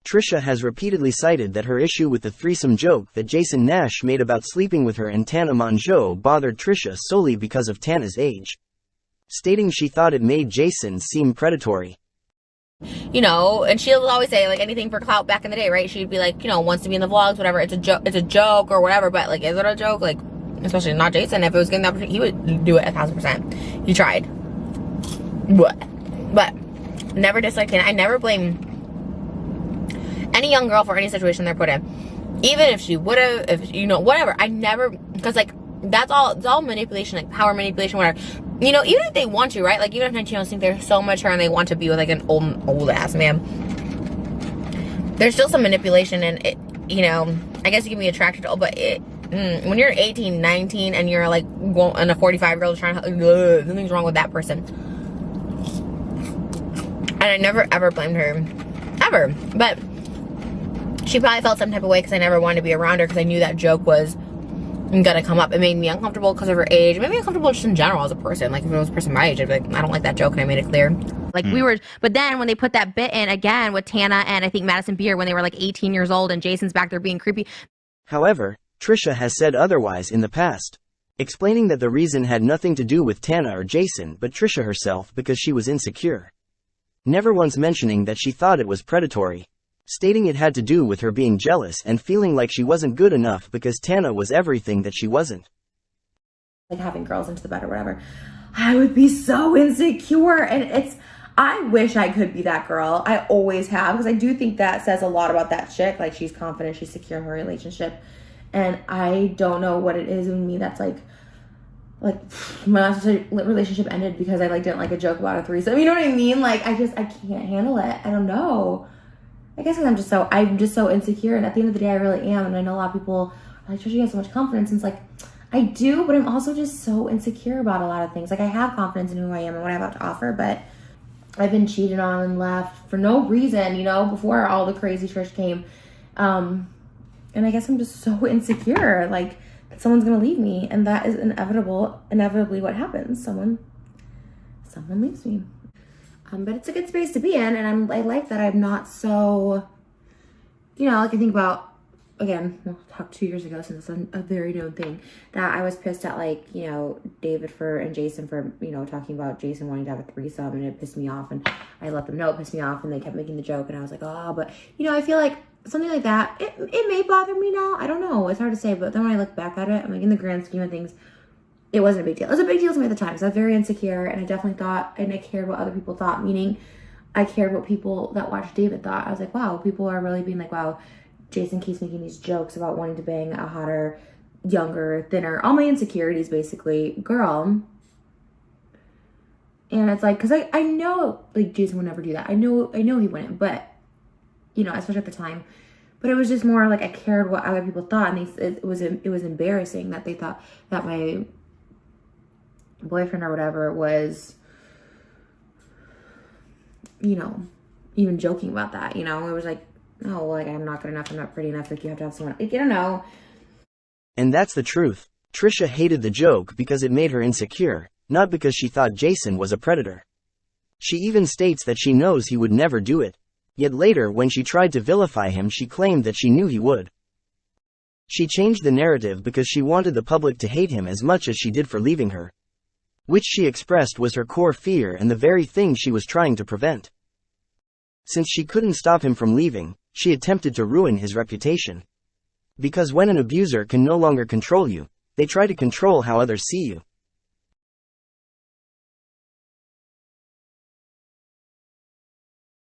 Trisha has repeatedly cited that her issue with the threesome joke that Jason Nash made about sleeping with her and Tana Mongeau bothered Trisha solely because of Tana's age, stating she thought it made Jason seem predatory. You know, and she'll always say, like, anything for clout back in the day, right? She'd be like, you know, wants to be in the vlogs, whatever, it's a joke or whatever, but, like, is it a joke? Like, especially not Jason. If it was getting the opportunity, he would do it 1,000%. He tried. But never disliked Tana. I never blame any young girl for any situation they're put in. Even if she would have, if, you know, whatever. I never, because, like, it's all manipulation, like, power manipulation, whatever. You know, even if they want to, right? Like, even if you don't think they're so mature and they want to be with, like, an old ass man, there's still some manipulation, and it, you know, I guess you can be attracted to, but when you're 18, 19, and you're, like, and a 45-year-old trying to, something's wrong with that person. And I never, ever blamed her. Ever. But she probably felt some type of way because I never wanted to be around her because I knew that joke was gonna come up. It made me uncomfortable because of her age. It made me uncomfortable just in general as a person. Like, if it was a person my age, I'd be like, I don't like that joke, and I made it clear. Like, we were, but then when they put that bit in again with Tana and I think Madison Beer when they were like 18 years old and Jason's back there being creepy. However, Trisha has said otherwise in the past, explaining that the reason had nothing to do with Tana or Jason but Trisha herself because she was insecure. Never once mentioning that she thought it was predatory, stating it had to do with her being jealous and feeling like she wasn't good enough because Tana was everything that she wasn't. Like having girls into the bed or whatever, I would be so insecure, and I wish I could be that girl. I always have, because I do think that says a lot about that chick. Like, she's confident, she's secure in her relationship, and I don't know what it is in me that's like my last relationship ended because I, like, didn't like a joke about a threesome. You know what I mean? Like, I can't handle it. I don't know. I guess because I'm just so insecure, and at the end of the day, I really am. And I know a lot of people are like, Trisha, you have so much confidence. And it's like, I do, but I'm also just so insecure about a lot of things. Like, I have confidence in who I am and what I have to offer, but I've been cheated on and left for no reason, you know, before all the crazy Trish came. And I guess I'm just so insecure, like, that someone's gonna leave me, and that is inevitably what happens. Someone leaves me. But it's a good space to be in, and I like that I'm not so, you know, like, I think about, again, we'll talk 2 years ago, since it's a very known thing, that I was pissed at, like, you know, David and Jason for, you know, talking about Jason wanting to have a threesome, and it pissed me off, and I let them know it pissed me off, and they kept making the joke, and I was like, oh, but, you know, I feel like something like that, it may bother me now, I don't know, it's hard to say, but then when I look back at it, I'm like, in the grand scheme of things, it wasn't a big deal. It was a big deal to me at the time, so I was very insecure, and I definitely thought, and I cared what other people thought, meaning I cared what people that watched David thought. I was like, wow, people are really being like, wow, Jason keeps making these jokes about wanting to bang a hotter, younger, thinner, all my insecurities, basically, girl. And it's like, because I know, like, Jason would never do that. I know he wouldn't, but, you know, especially at the time. But it was just more like I cared what other people thought, and it was embarrassing that they thought that my boyfriend or whatever was, you know, even joking about that, you know. It was like, oh, like, I'm not good enough, I'm not pretty enough, like, you have to have someone, like, I don't know. And that's the truth. Trisha hated the joke because it made her insecure, not because she thought Jason was a predator. She even states that she knows he would never do it. Yet later, when she tried to vilify him, she claimed that she knew he would. She changed the narrative because she wanted the public to hate him as much as she did for leaving her, which she expressed was her core fear and the very thing she was trying to prevent. Since she couldn't stop him from leaving, she attempted to ruin his reputation. Because when an abuser can no longer control you, they try to control how others see you.